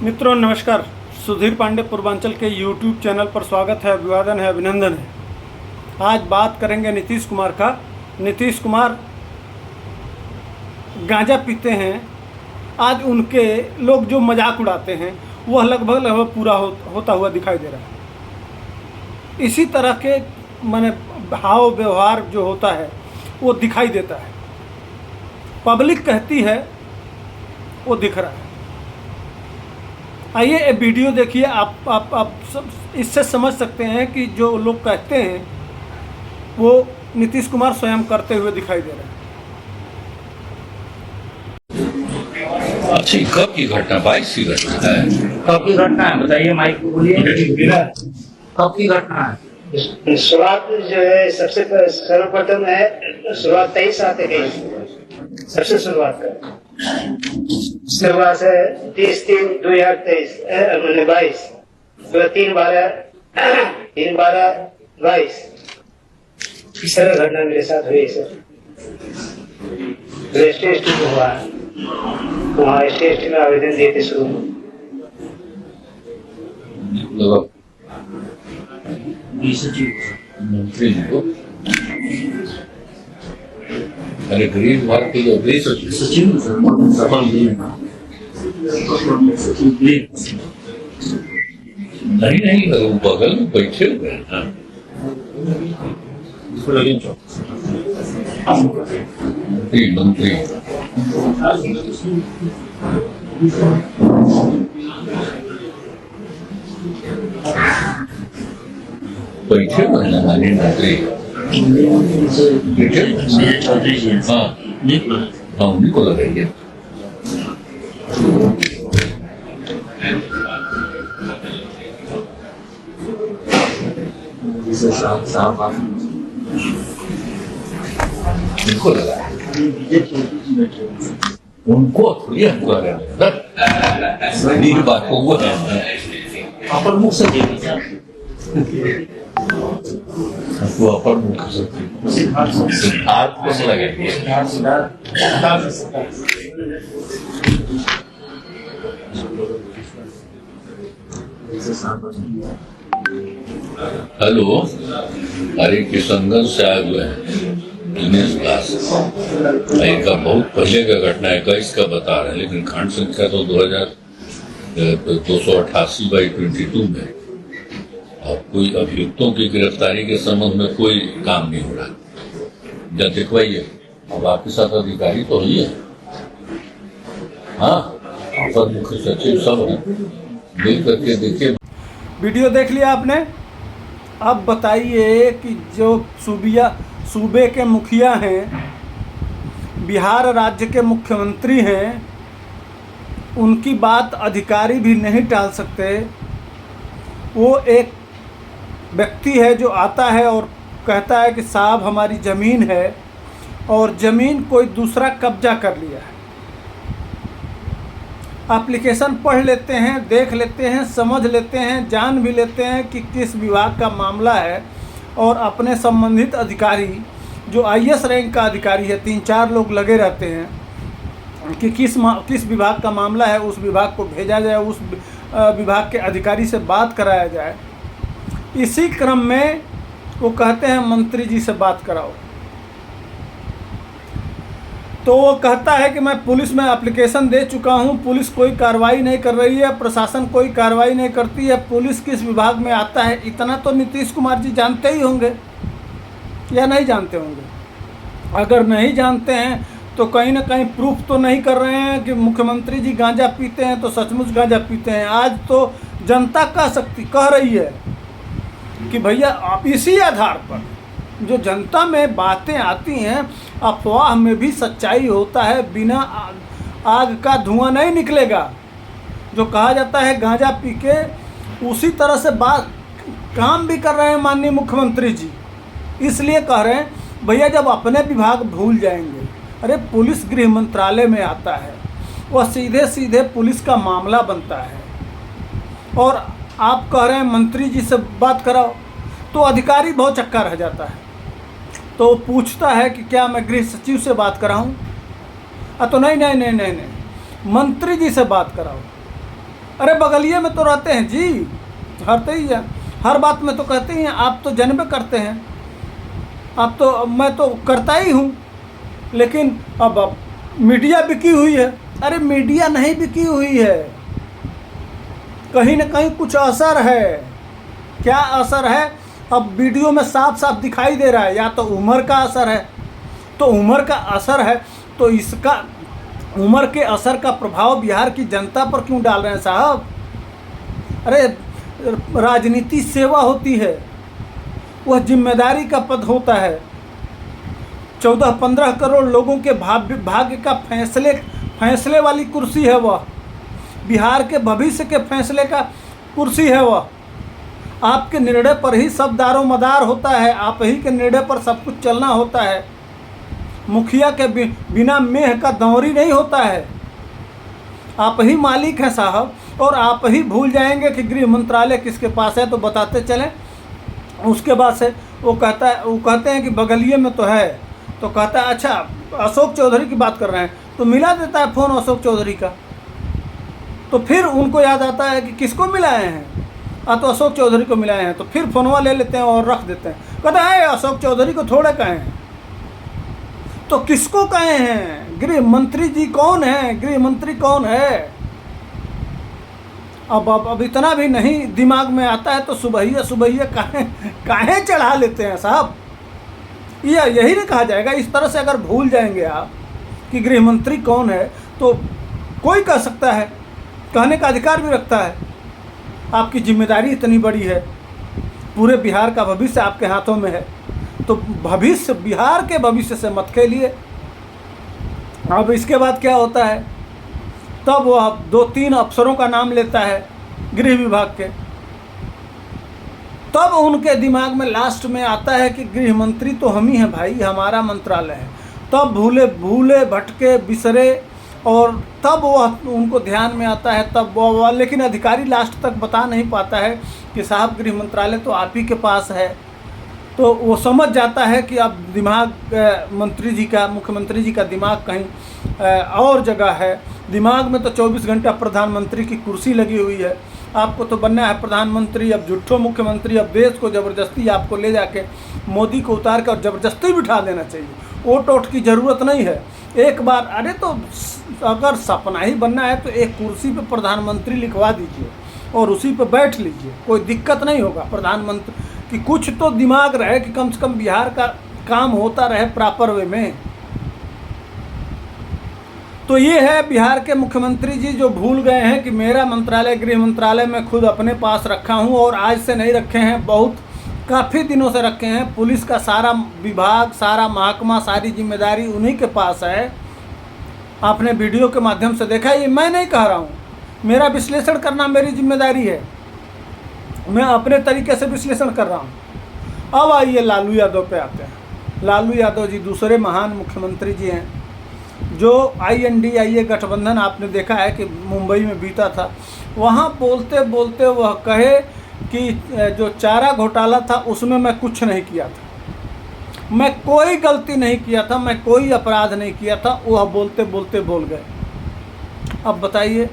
मित्रों नमस्कार। सुधीर पांडे पूर्वांचल के यूट्यूब चैनल पर स्वागत है, अभिवादन है, अभिनंदन है। आज बात करेंगे नीतीश कुमार का। नीतीश कुमार गांजा पीते हैं। आज उनके लोग जो मजाक उड़ाते हैं वह लगभग पूरा होता हुआ दिखाई दे रहा है। इसी तरह के माने भाव व्यवहार जो होता है वो दिखाई देता है। पब्लिक कहती है वो दिख रहा है। आइए ये वीडियो देखिए, आप इससे समझ सकते हैं कि जो लोग कहते हैं वो नीतीश कुमार स्वयं करते हुए दिखाई दे रहे हैं। अच्छा, कब की घटना? 22 की घटना है। कब की घटना है बताइए, माइक को बोलिए। कब की घटना है? शुरुआत जो है सबसे सर्वप्रथम है शुरुआत 23 आते गई, सबसे शुरुआत कर शुरुआत है 30/3/2023 22 3/12/22 इस तरह घटना मेरे साथ हुई सर। रजिस्ट्रेशन हुआ, वहाँ रजिस्ट्रेशन में आवेदन दिए थे शुरू में। मंत्री जी को अरे गरीब भारत के जो गृह सचिव नहीं वो बगल में बैठे हुए हैं। मंत्री बैठे हुए हैं माननीय मंत्री। हाँ उन्हीं को लगाइए। उनको लगाया, उनको थोड़ी हमको बात को वो है अपर मुख से वो अपर मुख सिद्धार्थ को से लगाइए। हेलो, अरे किशनगंज से आए हुए हैं दिनेश दास। इनका बहुत पहले का घटना है, 21 का बता रहे हैं, लेकिन खंड संख्या तो 2288/22 में। अब कोई अभियुक्तों की गिरफ्तारी के संबंध में कोई काम नहीं हो रहा। जब दिखवाइए, अब आपके साथ अधिकारी तो ही है। हाँ, अपर मुख्य सचिव सब है, मिल करके देखिए। वीडियो देख लिया आपने। अब बताइए कि जो सूबे के मुखिया हैं, बिहार राज्य के मुख्यमंत्री हैं, उनकी बात अधिकारी भी नहीं टाल सकते। वो एक व्यक्ति है जो आता है और कहता है कि साहब हमारी ज़मीन है और ज़मीन कोई दूसरा कब्जा कर लिया है। एप्लीकेशन पढ़ लेते हैं, देख लेते हैं, समझ लेते हैं, जान भी लेते हैं कि किस विभाग का मामला है, और अपने संबंधित अधिकारी जो IAS रैंक का अधिकारी है, 3-4 लोग लगे रहते हैं कि किस विभाग का मामला है, उस विभाग को भेजा जाए, उस विभाग के अधिकारी से बात कराया जाए। इसी क्रम में वो कहते हैं मंत्री जी से बात कराओ, तो वो कहता है कि मैं पुलिस में एप्लीकेशन दे चुका हूँ, पुलिस कोई कार्रवाई नहीं कर रही है, प्रशासन कोई कार्रवाई नहीं करती है, पुलिस किस विभाग में आता है इतना तो नीतीश कुमार जी जानते ही होंगे या नहीं जानते होंगे। अगर नहीं जानते हैं तो कहीं ना कहीं प्रूफ तो नहीं कर रहे हैं कि मुख्यमंत्री जी गांजा पीते हैं तो सचमुच गांजा पीते हैं। आज तो जनता कह रही है कि भैया आप इसी आधार पर जो जनता में बातें आती हैं, अफवाह में भी सच्चाई होता है, बिना आग का धुआं नहीं निकलेगा। जो कहा जाता है गांजा पी के, उसी तरह से बात काम भी कर रहे हैं माननीय मुख्यमंत्री जी। इसलिए कह रहे हैं भैया जब अपने विभाग भूल जाएंगे, अरे पुलिस गृह मंत्रालय में आता है, वह सीधे सीधे पुलिस का मामला बनता है, और आप कह रहे हैं मंत्री जी से बात कराओ, तो अधिकारी बहुत चक्का रह जाता है। तो पूछता है कि क्या मैं गृह सचिव से बात कराऊं? तो नहीं, मंत्री जी से बात कराओ। अरे बगलिए में तो रहते हैं जी, हरते ही हैं, हर बात में तो कहते ही हैं, आप तो जनबे करते हैं, आप तो, मैं तो करता ही हूँ, लेकिन अब मीडिया बिकी हुई है। अरे मीडिया नहीं बिकी हुई है, कहीं ना कहीं कुछ असर है। क्या असर है? अब वीडियो में साफ साफ दिखाई दे रहा है, या तो उम्र का असर है, तो उम्र का असर है तो इसका उम्र के असर का प्रभाव बिहार की जनता पर क्यों डाल रहे हैं साहब? अरे राजनीति सेवा होती है, वह जिम्मेदारी का पद होता है। 14-15 करोड़ लोगों के भाग्य का फैसले वाली कुर्सी है वह, बिहार के भविष्य के फैसले का कुर्सी है वह। आपके निर्णय पर ही सब दारो मदार होता है, आप ही के निर्णय पर सब कुछ चलना होता है। मुखिया के बिना मेह का दौरी नहीं होता है। आप ही मालिक हैं साहब, और आप ही भूल जाएंगे कि गृह मंत्रालय किसके पास है तो बताते चलें। उसके बाद से वो कहते हैं कि बगलिए में तो है, तो कहता है अच्छा अशोक चौधरी की बात कर रहे हैं, तो मिला देता है फ़ोन अशोक चौधरी का। तो फिर उनको याद आता है कि किसको मिलाए हैं, तो अशोक चौधरी को मिलाए हैं, तो फिर फ़ोनवा ले लेते हैं और रख देते हैं। कहता है अशोक चौधरी को थोड़े कहे हैं, तो किसको कहे हैं? गृह मंत्री जी कौन है? गृह मंत्री कौन है? अब इतना भी नहीं दिमाग में आता है तो सुबह काहे चढ़ा लेते हैं साहब। यही नहीं कहा जाएगा। इस तरह से अगर भूल जाएंगे आप कि गृह मंत्री कौन है, तो कोई कह सकता है, कहने का अधिकार भी रखता है। आपकी जिम्मेदारी इतनी बड़ी है, पूरे बिहार का भविष्य आपके हाथों में है, तो बिहार के भविष्य से मत खेलिए। अब इसके बाद क्या होता है, तब वह 2-3 अफसरों का नाम लेता है गृह विभाग के, तब उनके दिमाग में लास्ट में आता है कि गृह मंत्री तो हम ही हैं भाई, हमारा मंत्रालय है। तब भूले भटके बिसरे, और तब वह उनको ध्यान में आता है, तब वह लेकिन अधिकारी लास्ट तक बता नहीं पाता है कि साहब गृह मंत्रालय तो आप ही के पास है। तो वो समझ जाता है कि अब मुख्यमंत्री जी का दिमाग कहीं और जगह है। दिमाग में तो 24 घंटा प्रधानमंत्री की कुर्सी लगी हुई है, आपको तो बनना है प्रधानमंत्री। अब झूठो मुख्यमंत्री, अब देश को ज़बरदस्ती आपको ले जाके मोदी को उतार कर ज़बरदस्ती बिठा देना चाहिए। वोट वोट की ज़रूरत नहीं है। एक बार अरे तो अगर सपना ही बनना है तो एक कुर्सी पे प्रधानमंत्री लिखवा दीजिए और उसी पे बैठ लीजिए, कोई दिक्कत नहीं होगा। प्रधानमंत्री कि कुछ तो दिमाग रहे कि कम से कम बिहार का काम होता रहे प्रॉपर वे में। तो ये है बिहार के मुख्यमंत्री जी जो भूल गए हैं कि मेरा मंत्रालय गृह मंत्रालय मैं खुद अपने पास रखा हूँ, और आज से नहीं रखे हैं, बहुत काफ़ी दिनों से रखे हैं। पुलिस का सारा विभाग, सारा महकमा, सारी जिम्मेदारी उन्हीं के पास है। आपने वीडियो के माध्यम से देखा, ये मैं नहीं कह रहा हूँ, मेरा विश्लेषण करना मेरी जिम्मेदारी है, मैं अपने तरीके से विश्लेषण कर रहा हूँ। अब आइए लालू यादव पे आते हैं। लालू यादव जी दूसरे महान मुख्यमंत्री जी हैं, जो INDIA गठबंधन आपने देखा है कि मुंबई में बीता था, वहाँ बोलते बोलते वह कहे कि जो चारा घोटाला था उसमें मैं कुछ नहीं किया था, मैं कोई गलती नहीं किया था, मैं कोई अपराध नहीं किया था, वह बोलते बोलते बोल गए। अब बताइए,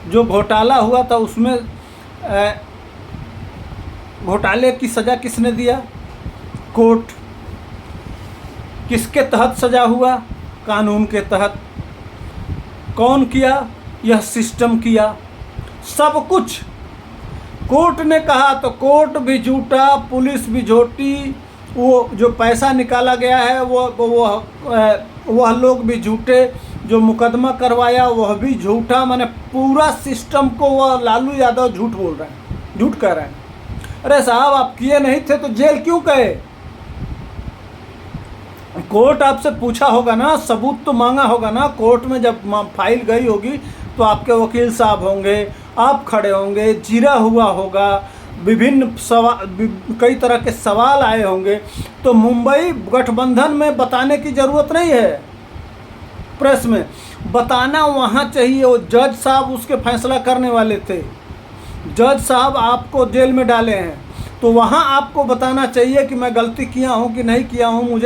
जो घोटाला हुआ था उसमें घोटाले की सज़ा किसने दिया? कोर्ट। किसके तहत सज़ा हुआ? कानून के तहत। कौन किया? यह सिस्टम किया। सब कुछ कोर्ट ने कहा तो कोर्ट भी झूठा, पुलिस भी झूठी, वो जो पैसा निकाला गया है वह लोग भी झूठे, जो मुकदमा करवाया वह भी झूठा। माने पूरा सिस्टम को वह लालू यादव झूठ बोल रहे हैं, झूठ कह रहे हैं। अरे साहब, आप किए नहीं थे तो जेल क्यों गए? कोर्ट आपसे पूछा होगा ना, सबूत तो मांगा होगा ना। कोर्ट में जब फाइल गई होगी तो आपके वकील साहब होंगे, आप खड़े होंगे, जीरा हुआ होगा, विभिन्न कई तरह के सवाल आए होंगे। तो मुंबई गठबंधन में बताने की ज़रूरत नहीं है, प्रेस में बताना वहाँ चाहिए। वो जज साहब उसके फैसला करने वाले थे, जज साहब आपको जेल में डाले हैं, तो वहाँ आपको बताना चाहिए कि मैं गलती किया हूँ कि नहीं किया हूँ, मुझे